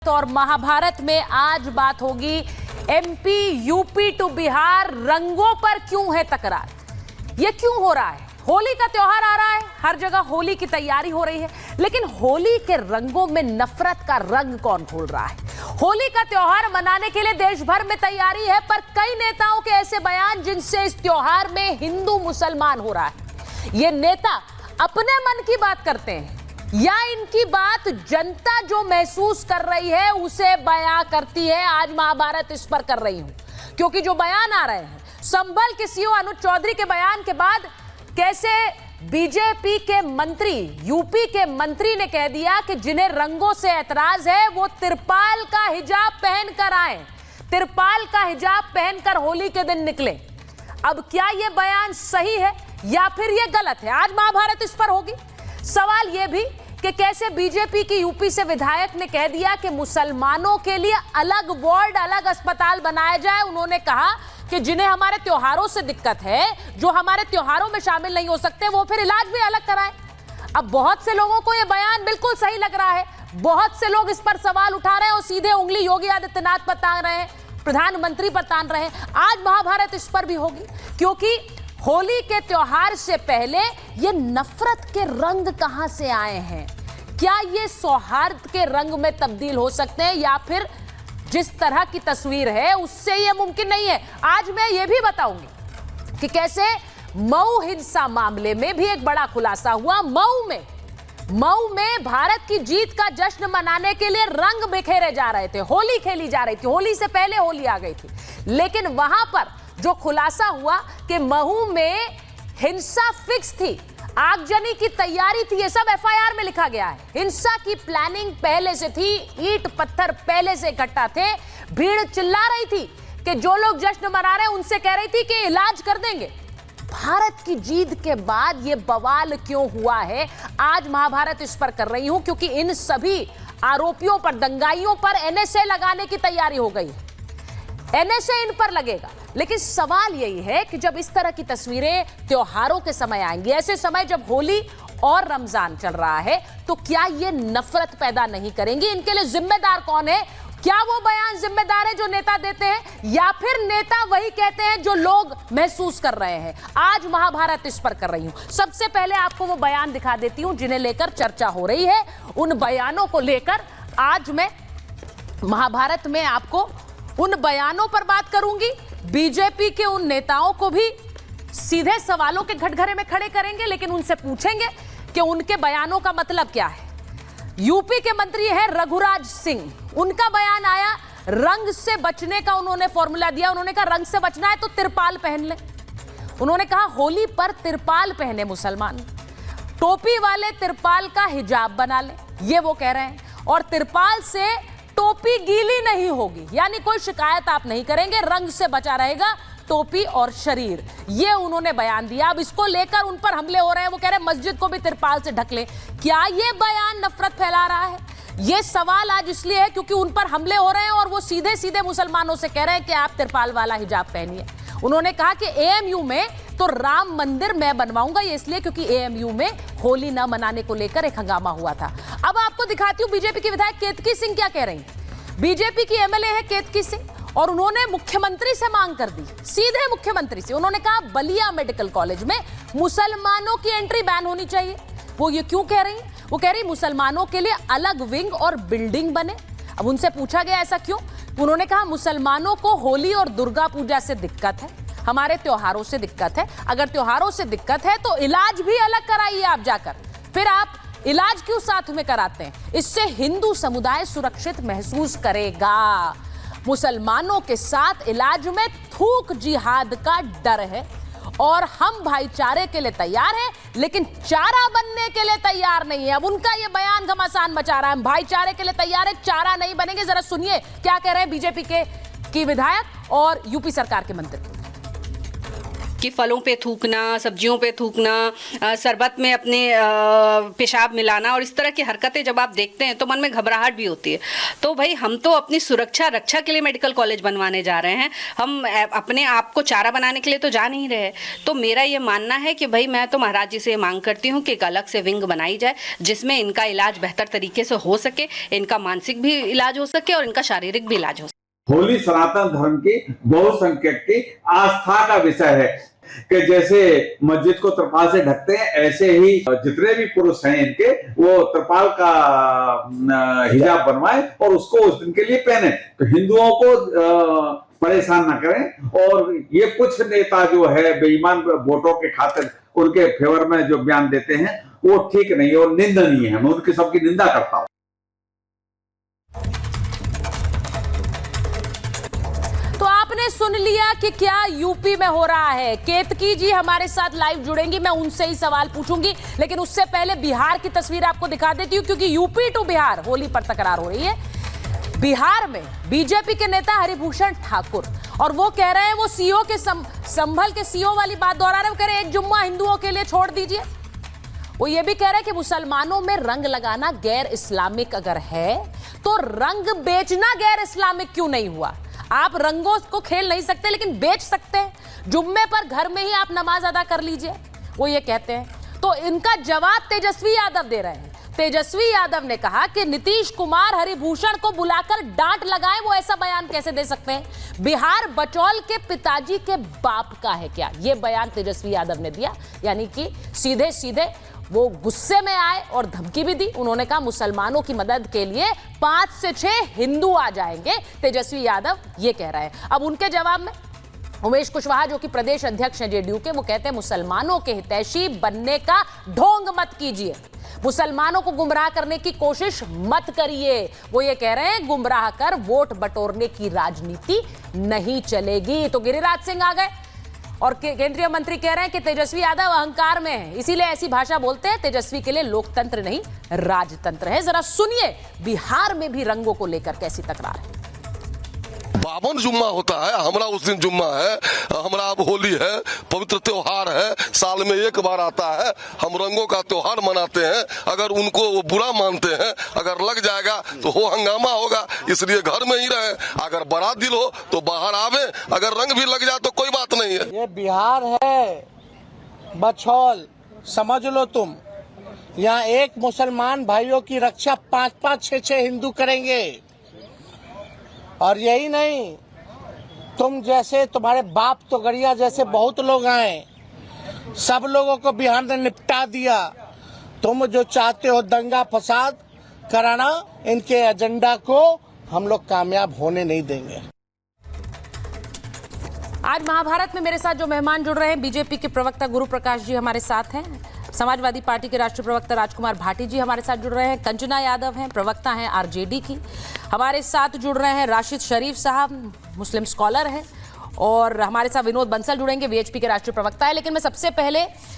और महाभारत में आज बात होगी एमपी यूपी टू बिहार, रंगों पर क्यों है तकरार? ये क्यों हो रहा है? होली का त्योहार आ रहा है, हर जगह होली की तैयारी हो रही है, लेकिन होली के रंगों में नफरत का रंग कौन घोल रहा है? होली का त्योहार मनाने के लिए देश भर में तैयारी है, पर कई नेताओं के ऐसे बयान जिनसे इस त्योहार में हिंदू मुसलमान हो रहा है। ये नेता अपने मन की बात करते हैं या इनकी बात जनता जो महसूस कर रही है उसे बयां करती है? आज महाभारत इस पर कर रही हूं, क्योंकि जो बयान आ रहे हैं संभल के सीओ अनुज चौधरी के बयान के बाद, कैसे बीजेपी के मंत्री, यूपी के मंत्री ने कह दिया कि जिन्हें रंगों से ऐतराज है वो तिरपाल का हिजाब पहनकर आए, तिरपाल का हिजाब पहनकर होली के दिन निकले। अब क्या यह बयान सही है या फिर यह गलत है? आज महाभारत इस पर होगी। सवाल यह भी कि कैसे बीजेपी की यूपी से विधायक ने कह दिया कि मुसलमानों के लिए अलग वार्ड, अलग अस्पताल बनाया जाए। उन्होंने कहा कि जिन्हें हमारे त्योहारों से दिक्कत है, जो हमारे त्योहारों में शामिल नहीं हो सकते, वो फिर इलाज भी अलग कराएं। अब बहुत से लोगों को यह बयान बिल्कुल सही लग रहा है, बहुत से लोग इस पर सवाल उठा रहे हैं और सीधे उंगली योगी आदित्यनाथ पर तान रहे हैं, प्रधानमंत्री पर तान रहे हैं। आज महाभारत इस पर भी होगी, क्योंकि होली के त्योहार से पहले ये नफरत के रंग कहां से आए हैं? क्या ये सौहार्द के रंग में तब्दील हो सकते हैं या फिर जिस तरह की तस्वीर है उससे ये मुमकिन नहीं है? आज मैं ये भी बताऊंगी कि कैसे मऊ हिंसा मामले में भी एक बड़ा खुलासा हुआ। मऊ में भारत की जीत का जश्न मनाने के लिए रंग बिखेरे जा रहे थे, होली खेली जा रही थी, होली से पहले होली आ गई थी, लेकिन वहां पर जो खुलासा हुआ कि महू में हिंसा फिक्स थी, आगजनी की तैयारी थी, ये सब एफआईआर में लिखा गया है। हिंसा की प्लानिंग पहले से थी, ईंट पत्थर पहले से इकट्ठा थे, भीड़ चिल्ला रही थी कि जो लोग जश्न मना रहे हैं उनसे कह रही थी कि इलाज कर देंगे। भारत की जीत के बाद ये बवाल क्यों हुआ है? आज महाभारत इस पर कर रही हूं, क्योंकि इन सभी आरोपियों पर, दंगाइयों पर एनएसए लगाने की तैयारी हो गई है। एनएसए इन पर लगेगा, लेकिन सवाल यही है कि जब इस तरह की तस्वीरें त्योहारों के समय आएंगी, ऐसे समय जब होली और रमजान चल रहा है, तो क्या ये नफरत पैदा नहीं करेंगी? इनके लिए जिम्मेदार कौन है? क्या वो बयान जिम्मेदार है जो नेता देते हैं, या फिर नेता वही कहते हैं जो लोग महसूस कर रहे हैं? आज महाभारत इस पर कर रही हूं। सबसे पहले आपको वो बयान दिखा देती हूं जिन्हें लेकर चर्चा हो रही है। उन बयानों को लेकर आज मैं महाभारत में आपको उन बयानों पर बात करूंगी। बीजेपी के उन नेताओं को भी सीधे सवालों के घटघरे में खड़े करेंगे, लेकिन उनसे पूछेंगे कि उनके बयानों का मतलब क्या है। यूपी के मंत्री हैं रघुराज सिंह, उनका बयान आया, रंग से बचने का उन्होंने फॉर्मूला दिया। उन्होंने कहा रंग से बचना है तो तिरपाल पहन ले। उन्होंने कहा होली पर तिरपाल पहने मुसलमान, टोपी वाले तिरपाल का हिजाब बना ले, ये वो कह रहे हैं। और तिरपाल से टोपी गीली नहीं होगी, यानी कोई शिकायत आप नहीं करेंगे, रंग से बचा रहेगा टोपी और शरीर, ये उन्होंने बयान दिया। अब इसको लेकर उन पर हमले हो रहे हैं, वो कह रहे हैं मस्जिद को भी तिरपाल से ढक ले। क्या ये बयान नफरत फैला रहा है? ये सवाल आज इसलिए है क्योंकि उन पर हमले हो रहे हैं और वो सीधे सीधे मुसलमानों से कह रहे हैं कि आप तिरपाल वाला हिजाब पहनिए। उन्होंने कहा कि एएमयू में तो राम मंदिर मैं बनवाऊंगा, ये इसलिए क्योंकि एएमयू में होली न मनाने को लेकर एक हंगामा हुआ था। अब आपको दिखाती हूं बीजेपी की विधायक केतकी सिंह क्या कह रही हैं। बीजेपी की एमएलए है केतकी सिंह, और उन्होंने मुख्यमंत्री से मांग कर दी, सीधे मुख्यमंत्री से। उन्होंने कहा बलिया मेडिकल कॉलेज में मुसलमानों की एंट्री बैन होनी चाहिए। वो ये क्यों कह रही हैं? वो कह रही मुसलमानों के लिए अलग विंग और बिल्डिंग बने। अब उनसे पूछा गया ऐसा क्यों? उन्होंने कहा मुसलमानों को होली और दुर्गा पूजा से दिक्कत है, हमारे त्योहारों से दिक्कत है। अगर त्योहारों से दिक्कत है तो इलाज भी अलग कराइए आप जाकर, फिर आप इलाज क्यों साथ में कराते हैं? इससे हिंदू समुदाय सुरक्षित महसूस करेगा। मुसलमानों के साथ इलाज में थूक जिहाद का डर है, और हम भाईचारे के लिए तैयार हैं, लेकिन चारा बनने के लिए तैयार नहीं है। अब उनका यह बयान घमासान मचा रहा है, हम भाईचारे के लिए तैयार है, चारा नहीं बनेंगे। जरा सुनिए क्या कह रहे हैं बीजेपी की विधायक और यूपी सरकार के मंत्री। कि फलों पे थूकना, सब्जियों पे थूकना, शरबत में अपने पेशाब मिलाना और इस तरह की हरकतें जब आप देखते हैं तो मन में घबराहट भी होती है। तो भाई हम तो अपनी सुरक्षा रक्षा के लिए मेडिकल कॉलेज बनवाने जा रहे हैं, हम अपने आप को चारा बनाने के लिए तो जा नहीं रहे। तो मेरा ये मानना है कि भाई मैं तो महाराज जी से मांग करती हूँ कि एक अलग से विंग बनाई जाए जिसमें इनका इलाज बेहतर तरीके से हो सके, इनका मानसिक भी इलाज हो सके और इनका शारीरिक भी इलाज हो सके। होली सनातन धर्म की बहुसंख्यक की आस्था का विषय है कि जैसे मस्जिद को त्रिपाल से ढकते हैं, ऐसे ही जितने भी पुरुष हैं इनके वो त्रिपाल का हिजाब बनवाएं और उसको उस दिन के लिए पहने। तो हिंदुओं को परेशान ना करें। और ये कुछ नेता जो है बेईमान वोटों के खातिर उनके फेवर में जो बयान देते हैं वो ठीक नहीं और निंदनीय है। मैं उनकी सबकी निंदा करता हूं। तो आपने सुन लिया कि क्या यूपी में हो रहा है। केतकी जी हमारे साथ लाइव जुड़ेंगी, मैं उनसे ही सवाल पूछूंगी, लेकिन उससे पहले बिहार की तस्वीर आपको दिखा देती हूं क्योंकि यूपी टू बिहार होली पर तकरार हो रही है। बिहार में बीजेपी के नेता हरिभूषण ठाकुर और वो कह रहे हैं, वो सीओ के संभल के सीओ वाली बात दोहरा रहे हैं, वो कह रहे हैं एक जुम्मा हिंदुओं के लिए छोड़ दीजिए। वो ये भी कह रहे हैं कि मुसलमानों में रंग लगाना गैर इस्लामिक अगर है तो रंग बेचना गैर इस्लामिक क्यों नहीं हुआ। आप रंगों को खेल नहीं सकते लेकिन बेच सकते हैं। जुम्मे पर घर में ही आप नमाज अदा कर लीजिए, वो ये कहते हैं। तो इनका जवाब तेजस्वी यादव दे रहे हैं। तेजस्वी यादव ने कहा कि नीतीश कुमार हरिभूषण को बुलाकर डांट लगाए, वो ऐसा बयान कैसे दे सकते हैं। बिहार बचौल के पिताजी के बाप का है क्या, ये बयान तेजस्वी यादव ने दिया। यानी कि सीधे सीधे वो गुस्से में आए और धमकी भी दी। उन्होंने कहा मुसलमानों की मदद के लिए 5 से 6 हिंदू आ जाएंगे। तेजस्वी यादव ये कह रहे हैं। अब उनके जवाब में उमेश कुशवाहा जो कि प्रदेश अध्यक्ष हैं जेडीयू के, वो कहते हैं मुसलमानों के हितैषी बनने का ढोंग मत कीजिए, मुसलमानों को गुमराह करने की कोशिश मत करिए। वो ये कह रहे हैं गुमराह कर वोट बटोरने की राजनीति नहीं चलेगी। तो गिरिराज सिंह आ गए और केंद्रीय मंत्री कह रहे हैं कि तेजस्वी यादव अहंकार में है, इसीलिए ऐसी भाषा बोलते हैं। तेजस्वी के लिए लोकतंत्र नहीं राजतंत्र है। जरा सुनिए बिहार में भी रंगों को लेकर कैसी तकरार है। 52 जुम्मा होता है, हमारा उस दिन जुम्मा है, हमारा अब होली है, पवित्र त्योहार है, साल में एक बार आता है, हम रंगों का त्योहार मनाते हैं। अगर उनको वो बुरा मानते हैं, अगर लग जाएगा तो हो हंगामा होगा, इसलिए घर में ही रहे। अगर बड़ा दिल हो तो बाहर आवे, अगर रंग भी लग जाए तो कोई बात नहीं है। ये बिहार है बछौल, समझ लो तुम। यहाँ एक मुसलमान भाइयों की रक्षा 5-5, 6-6 हिंदू करेंगे। और यही नहीं, तुम जैसे तुम्हारे बाप तो गड़िया जैसे बहुत लोग आए, सब लोगों को बिहार ने निपटा दिया। तुम जो चाहते हो दंगा फसाद कराना, इनके एजेंडा को हम लोग कामयाब होने नहीं देंगे। आज महाभारत में मेरे साथ जो मेहमान जुड़ रहे हैं, बीजेपी के प्रवक्ता गुरु प्रकाश जी हमारे साथ हैं, समाजवादी पार्टी के राष्ट्रीय प्रवक्ता राजकुमार भाटी जी हमारे साथ जुड़ रहे हैं, कंचना यादव हैं, प्रवक्ता हैं आरजेडी की, हमारे साथ जुड़ रहे हैं राशिद शरीफ साहब, मुस्लिम स्कॉलर हैं, और हमारे साथ विनोद बंसल जुड़ेंगे, वीएचपी के राष्ट्रीय प्रवक्ता है। लेकिन मैं सबसे पहले